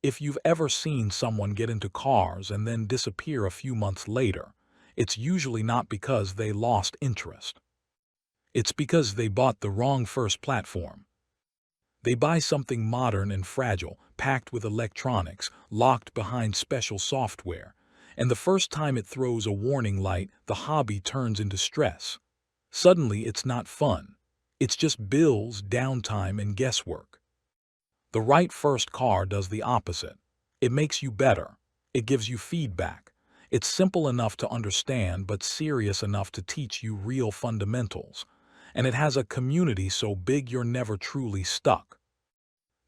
If you've ever seen someone get into cars and then disappear a few months later, it's usually not because they lost interest. It's because they bought the wrong first platform. They buy something modern and fragile, packed with electronics, locked behind special software, and the first time it throws a warning light, the hobby turns into stress. Suddenly, it's not fun. It's just bills, downtime, and guesswork. The right first car does the opposite. It makes you better. It gives you feedback. It's simple enough to understand but serious enough to teach you real fundamentals. And it has a community so big you're never truly stuck.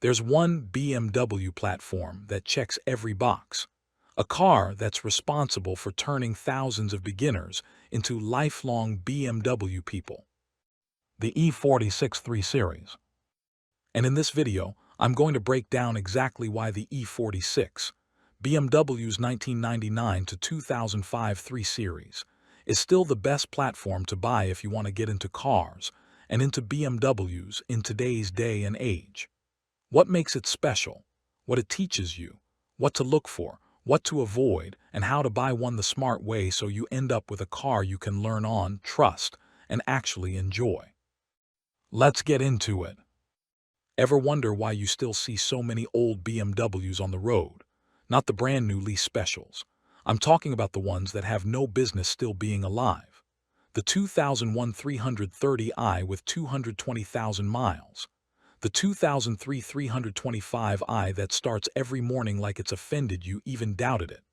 There's one BMW platform that checks every box. A car that's responsible for turning thousands of beginners into lifelong BMW people. The E46 3 Series. And in this video, I'm going to break down exactly why the E46, BMW's 1999 to 2005 3 Series, is still the best platform to buy if you want to get into cars and into BMWs in today's day and age. What makes it special, what it teaches you, what to look for, what to avoid, and how to buy one the smart way so you end up with a car you can learn on, trust, and actually enjoy. Let's get into it. Ever wonder why you still see so many old BMWs on the road? Not the brand new lease specials. I'm talking about the ones that have no business still being alive. The 2001 330i with 220,000 miles. The 2003 325i that starts every morning like it's offended you even doubted it.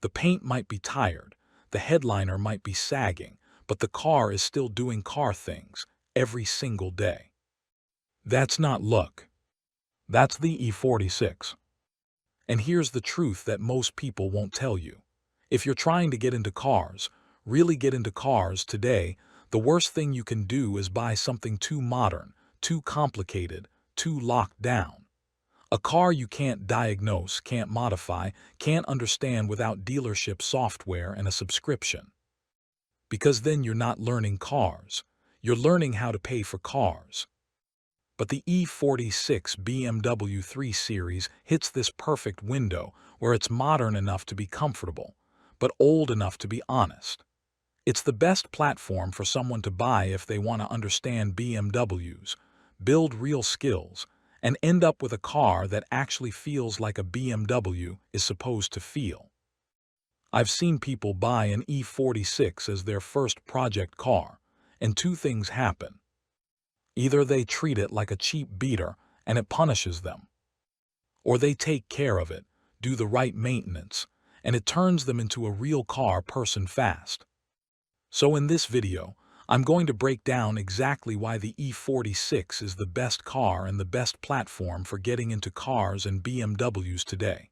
The paint might be tired, the headliner might be sagging, but the car is still doing car things every single day. That's not luck. That's the E46. And here's the truth that most people won't tell you. If you're trying to get into cars, really get into cars today, the worst thing you can do is buy something too modern, too complicated, too locked down. A car you can't diagnose, can't modify, can't understand without dealership software and a subscription. Because then you're not learning cars. You're learning how to pay for cars. But the E46 BMW 3 Series hits this perfect window where it's modern enough to be comfortable, but old enough to be honest. It's the best platform for someone to buy if they want to understand BMWs, build real skills, and end up with a car that actually feels like a BMW is supposed to feel. I've seen people buy an E46 as their first project car, and two things happen. Either they treat it like a cheap beater and it punishes them, or they take care of it, do the right maintenance, and it turns them into a real car person fast. So in this video, I'm going to break down exactly why the E46 is the best car and the best platform for getting into cars and BMWs today.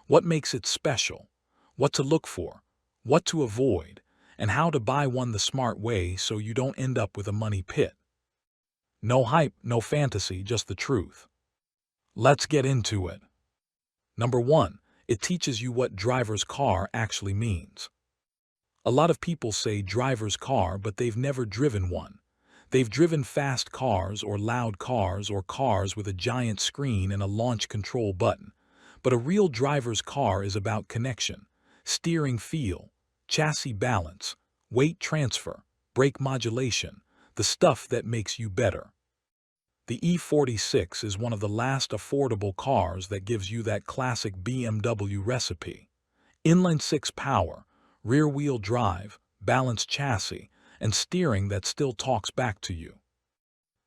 What makes it special, what to look for, what to avoid, and how to buy one the smart way so you don't end up with a money pit. No hype, no fantasy, just the truth. Let's get into it. Number 1, it teaches you what driver's car actually means. A lot of people say driver's car, but they've never driven one. They've driven fast cars or loud cars or cars with a giant screen and a launch control button. But a real driver's car is about connection, steering feel, chassis balance, weight transfer, brake modulation, the stuff that makes you better. The E46 is one of the last affordable cars that gives you that classic BMW recipe. Inline-six power, rear-wheel drive, balanced chassis, and steering that still talks back to you.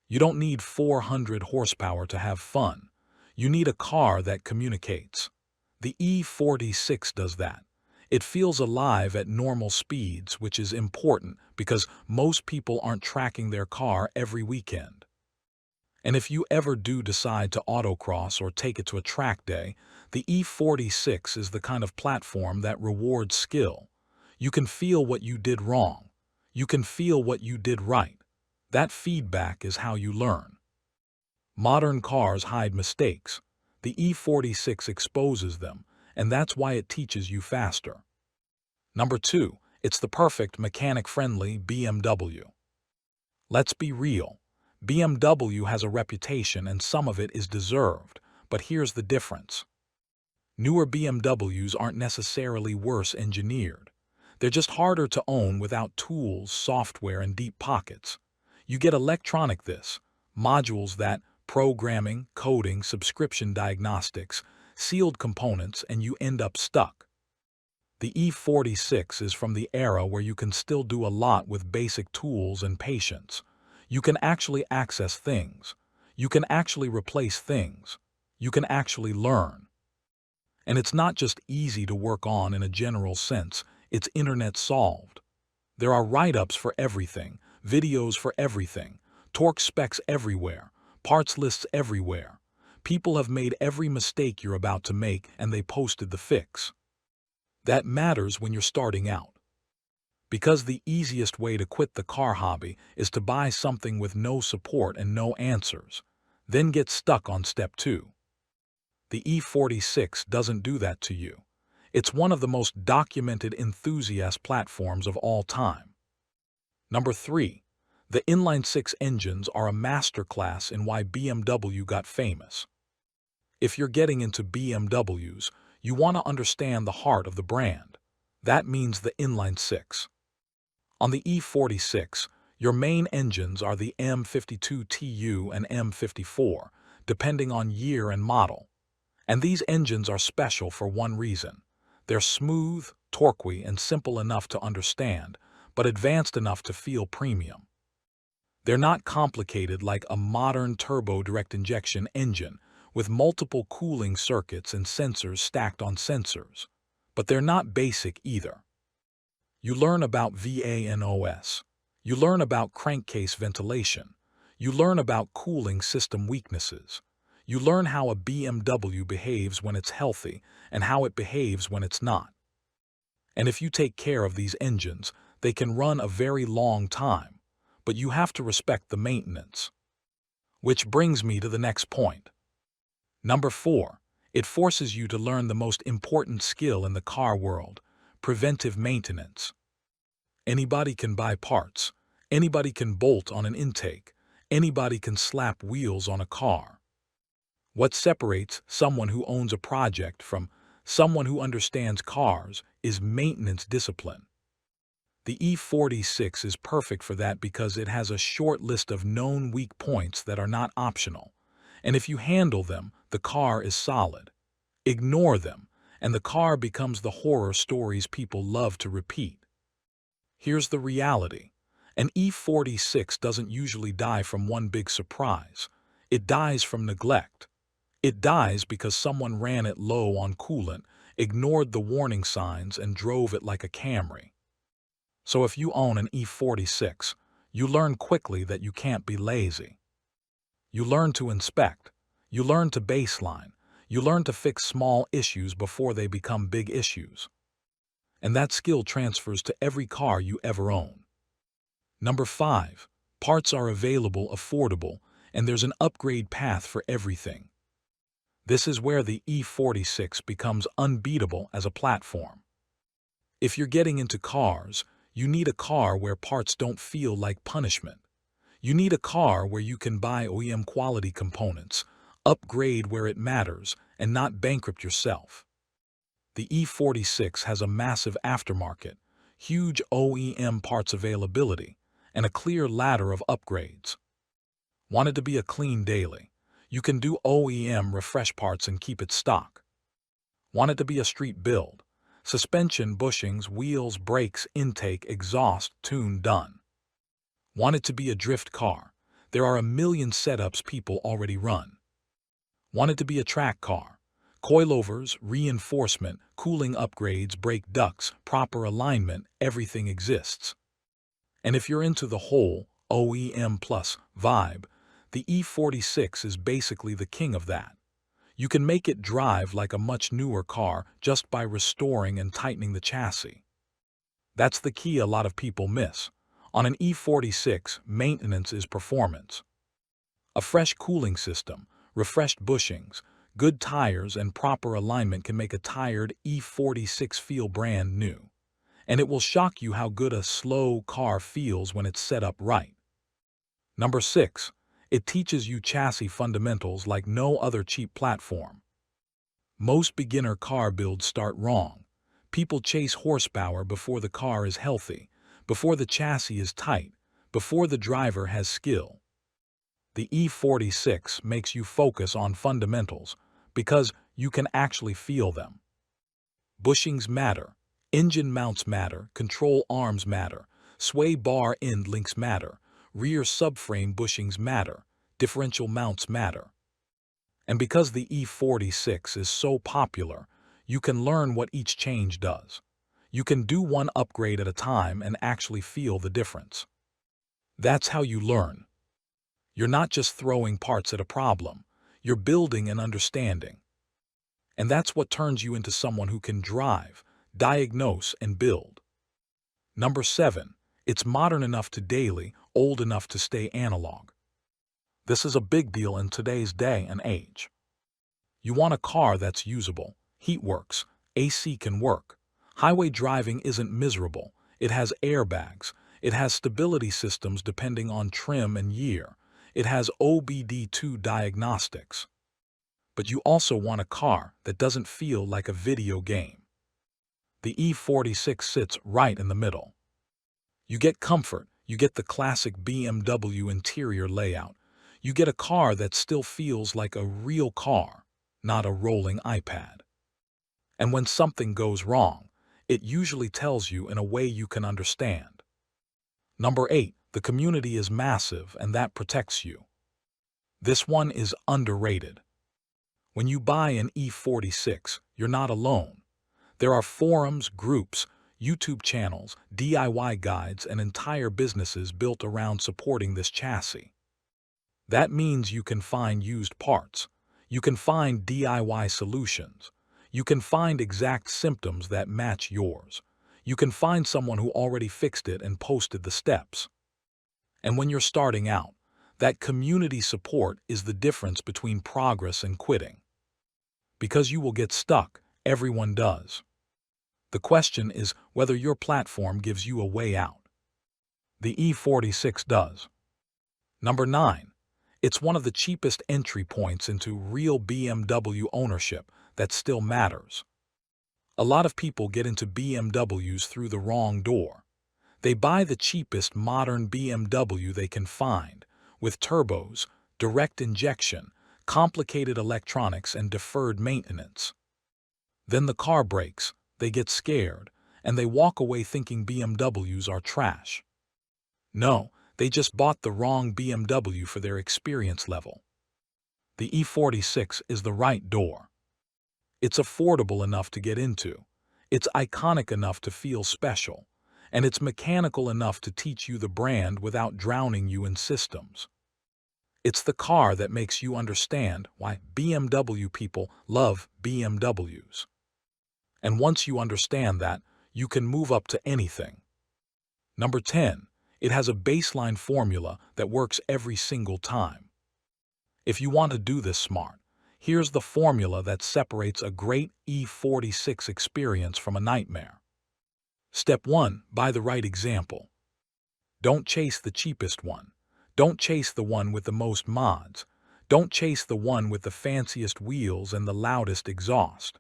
You don't need 400 horsepower to have fun. You need a car that communicates. The E46 does that. It feels alive at normal speeds, which is important because most people aren't tracking their car every weekend. And if you ever do decide to autocross or take it to a track day, the E46 is the kind of platform that rewards skill. You can feel what you did wrong. You can feel what you did right. That feedback is how you learn. Modern cars hide mistakes. The E46 exposes them, and that's why it teaches you faster. Number 2, it's the perfect mechanic-friendly BMW. Let's be real. BMW has a reputation and some of it is deserved, but here's the difference. Newer BMWs aren't necessarily worse engineered. They're just harder to own without tools, software, and deep pockets. You get electronic this, modules that, programming, coding, subscription diagnostics, sealed components, and you end up stuck. The E46 is from the era where you can still do a lot with basic tools and patience. You can actually access things. You can actually replace things. You can actually learn. And it's not just easy to work on in a general sense, it's internet solved. There are write-ups for everything, videos for everything, torque specs everywhere, parts lists everywhere. People have made every mistake you're about to make and they posted the fix. That matters when you're starting out. Because the easiest way to quit the car hobby is to buy something with no support and no answers, then get stuck on step 2. The E46 doesn't do that to you. It's one of the most documented enthusiast platforms of all time. Number 3. The inline-6 engines are a masterclass in why BMW got famous. If you're getting into BMWs, you want to understand the heart of the brand. That means the inline-6. On the E46, your main engines are the M52TU and M54, depending on year and model. And these engines are special for one reason. They're smooth, torquey, and simple enough to understand, but advanced enough to feel premium. They're not complicated like a modern turbo direct injection engine with multiple cooling circuits and sensors stacked on sensors. But they're not basic either. You learn about VANOS. You learn about crankcase ventilation. You learn about cooling system weaknesses. You learn how a BMW behaves when it's healthy and how it behaves when it's not. And if you take care of these engines, they can run a very long time, but you have to respect the maintenance. Which brings me to the next point. Number 4, it forces you to learn the most important skill in the car world, preventive maintenance. Anybody can buy parts. Anybody can bolt on an intake. Anybody can slap wheels on a car. What separates someone who owns a project from someone who understands cars is maintenance discipline. The E46 is perfect for that because it has a short list of known weak points that are not optional. And if you handle them, the car is solid. Ignore them, and the car becomes the horror stories people love to repeat. Here's the reality. An E46 doesn't usually die from one big surprise. It dies from neglect. It dies because someone ran it low on coolant, ignored the warning signs, and drove it like a Camry. So if you own an E46, you learn quickly that you can't be lazy. You learn to inspect. You learn to baseline. You learn to fix small issues before they become big issues. And that skill transfers to every car you ever own. Number 5. Parts are available, affordable, and there's an upgrade path for everything. This is where the E46 becomes unbeatable as a platform. If you're getting into cars, you need a car where parts don't feel like punishment. You need a car where you can buy OEM quality components, upgrade where it matters, and not bankrupt yourself. The E46 has a massive aftermarket, huge OEM parts availability, and a clear ladder of upgrades. Want it to be a clean daily? You can do OEM refresh parts and keep it stock. Want it to be a street build? Suspension, bushings, wheels, brakes, intake, exhaust, tune, done. Want it to be a drift car? There are a million setups people already run. Want it to be a track car? Coilovers, reinforcement, cooling upgrades, brake ducts, proper alignment, everything exists. And if you're into the whole OEM plus vibe, the E46 is basically the king of that. You can make it drive like a much newer car just by restoring and tightening the chassis. That's the key a lot of people miss. On an E46, maintenance is performance. A fresh cooling system, refreshed bushings, good tires, and proper alignment can make a tired E46 feel brand new. And it will shock you how good a slow car feels when it's set up right. Number 6. It teaches you chassis fundamentals like no other cheap platform. Most beginner car builds start wrong. People chase horsepower before the car is healthy, before the chassis is tight, before the driver has skill. The E46 makes you focus on fundamentals because you can actually feel them. Bushings matter, engine mounts matter, control arms matter, sway bar end links matter, rear subframe bushings matter, differential mounts matter. And because the E46 is so popular, you can learn what each change does. You can do one upgrade at a time and actually feel the difference. That's how you learn. You're not just throwing parts at a problem, you're building an understanding. And that's what turns you into someone who can drive, diagnose, and build. Number 7, it's modern enough to daily, old enough to stay analog. This is a big deal in today's day and age. You want a car that's usable, heat works, AC can work. Highway driving isn't miserable, it has airbags, it has stability systems depending on trim and year, it has OBD2 diagnostics. But you also want a car that doesn't feel like a video game. The E46 sits right in the middle. You get comfort, you get the classic BMW interior layout, you get a car that still feels like a real car, not a rolling iPad. And when something goes wrong, it usually tells you in a way you can understand. Number 8, the community is massive and that protects you. This one is underrated. When you buy an E46, you're not alone. There are forums, groups, YouTube channels, DIY guides, and entire businesses built around supporting this chassis. That means you can find used parts. You can find DIY solutions. You can find exact symptoms that match yours. You can find someone who already fixed it and posted the steps. And when you're starting out, that community support is the difference between progress and quitting. Because you will get stuck, everyone does. The question is whether your platform gives you a way out. The E46 does. Number 9. It's one of the cheapest entry points into real BMW ownership that still matters. A lot of people get into BMWs through the wrong door. They buy the cheapest modern BMW they can find, with turbos, direct injection, complicated electronics, and deferred maintenance. Then the car breaks, they get scared, and they walk away thinking BMWs are trash. No, they just bought the wrong BMW for their experience level. The E46 is the right door. It's affordable enough to get into, it's iconic enough to feel special, and it's mechanical enough to teach you the brand without drowning you in systems. It's the car that makes you understand why BMW people love BMWs. And once you understand that, you can move up to anything. Number 10. It has a baseline formula that works every single time. If you want to do this smart, here's the formula that separates a great E46 experience from a nightmare. Step 1. Buy the right example. Don't chase the cheapest one. Don't chase the one with the most mods. Don't chase the one with the fanciest wheels and the loudest exhaust.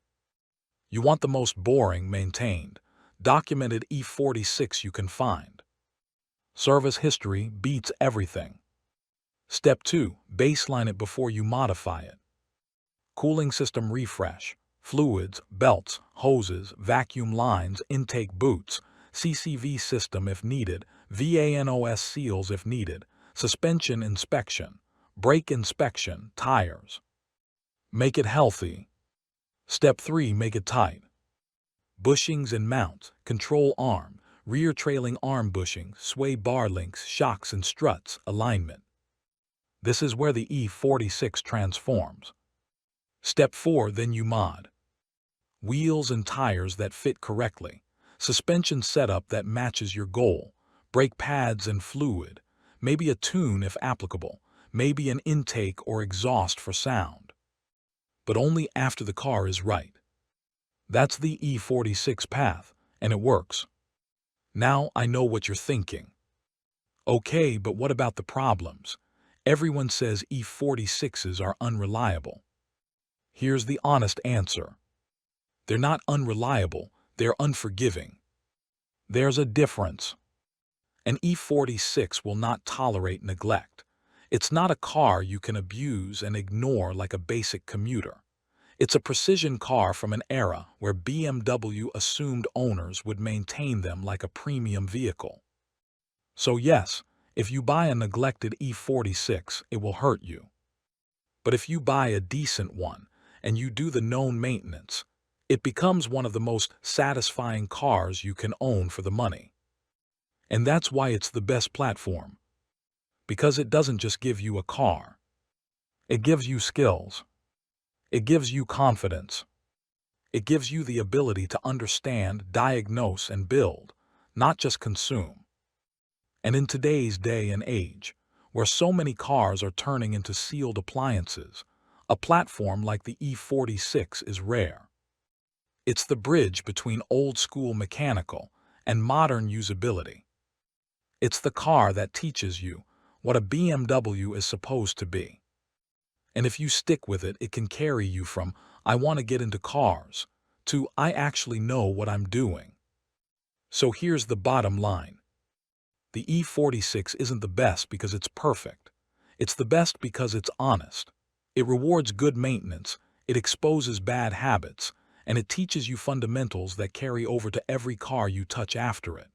You want the most boring, maintained, documented E46 you can find. Service history beats everything. Step 2. Baseline it before you modify it. Cooling system refresh, fluids, belts, hoses, vacuum lines, intake boots, CCV system if needed, VANOS seals if needed, suspension inspection, brake inspection, tires. Make it healthy. Step 3. Make it tight. Bushings and mounts, control arm, rear trailing arm bushing, sway bar links, shocks and struts, alignment. This is where the E46 transforms. Step 4. Then you mod. Wheels and tires that fit correctly, suspension setup that matches your goal, brake pads and fluid, maybe a tune if applicable, maybe an intake or exhaust for sound. But only after the car is right. That's the E46 path, and it works. Now I know what you're thinking. Okay, but what about the problems? Everyone says E46s are unreliable. Here's the honest answer. They're not unreliable, they're unforgiving. There's a difference. An E46 will not tolerate neglect. It's not a car you can abuse and ignore like a basic commuter. It's a precision car from an era where BMW assumed owners would maintain them like a premium vehicle. So yes, if you buy a neglected E46, it will hurt you. But if you buy a decent one and you do the known maintenance, it becomes one of the most satisfying cars you can own for the money. And that's why it's the best platform. Because it doesn't just give you a car. It gives you skills. It gives you confidence. It gives you the ability to understand, diagnose, and build, not just consume. And in today's day and age, where so many cars are turning into sealed appliances, a platform like the E46 is rare. It's the bridge between old-school mechanical and modern usability. It's the car that teaches you what a BMW is supposed to be. And if you stick with it, it can carry you from, I want to get into cars, to, I actually know what I'm doing. So here's the bottom line. The E46 isn't the best because it's perfect. It's the best because it's honest. It rewards good maintenance, it exposes bad habits, and it teaches you fundamentals that carry over to every car you touch after it.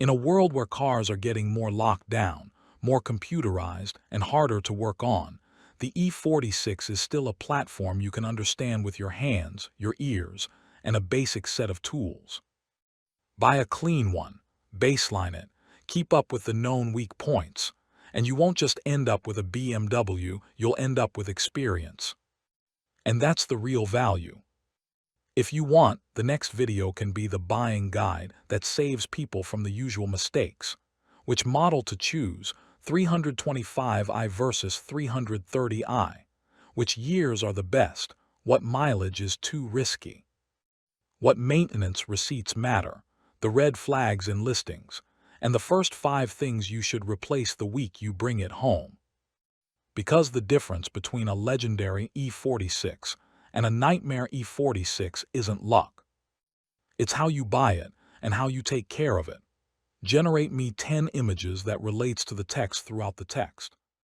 In a world where cars are getting more locked down, more computerized, and harder to work on, the E46 is still a platform you can understand with your hands, your ears, and a basic set of tools. Buy a clean one, baseline it, keep up with the known weak points, and you won't just end up with a BMW, you'll end up with experience. And that's the real value. If you want, the next video can be the buying guide that saves people from the usual mistakes. Which model to choose, 325i versus 330i. Which years are the best, what mileage is too risky. What maintenance receipts matter, the red flags in listings, and the first 5 things you should replace the week you bring it home. Because the difference between a legendary E46 and a nightmare E46 isn't luck. It's how you buy it and how you take care of it. Generate me 10 images that relates to the text throughout the text.